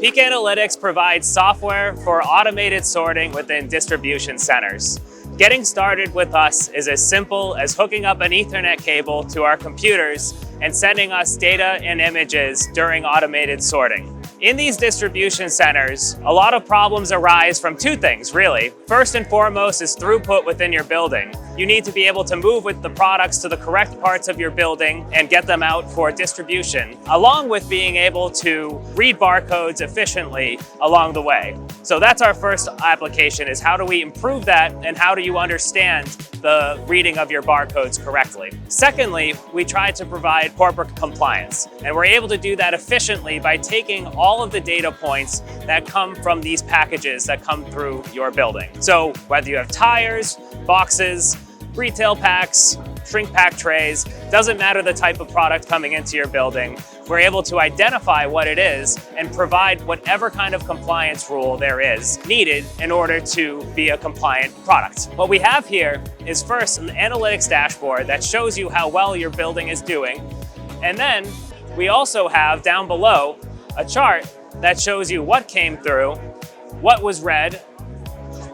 Peak Analytics provides software for automated sorting within distribution centers. Getting started with us is as simple as hooking up an Ethernet cable to our computers and sending us data and images during automated sorting. In these distribution centers, a lot of problems arise from two things, really. First and foremost is throughput within your building. You need to be able to move with the products to the correct parts of your building and get them out for distribution, along with being able to read barcodes efficiently along the way. So that's our first application, is how do we improve that and how do you understand the reading of your barcodes correctly? Secondly, we try to provide corporate compliance, and we're able to do that efficiently by taking all of the data points that come from these packages that come through your building. So whether you have tires, boxes, retail packs, shrink pack trays, doesn't matter the type of product coming into your building, we're able to identify what it is and provide whatever kind of compliance rule there is needed in order to be a compliant product. What we have here is first an analytics dashboard that shows you how well your building is doing. And then we also have down below a chart that shows you what came through, what was read,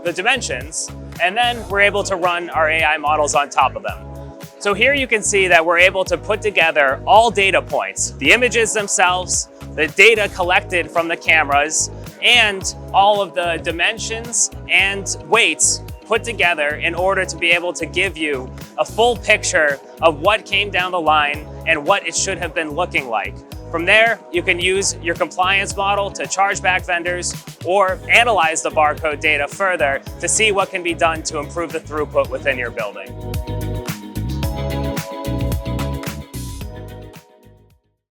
the dimensions, and then we're able to run our AI models on top of them. So here you can see that we're able to put together all data points, the images themselves, the data collected from the cameras, and all of the dimensions and weights put together in order to be able to give you a full picture of what came down the line and what it should have been looking like. From there, you can use your compliance model to charge back vendors or analyze the barcode data further to see what can be done to improve the throughput within your building.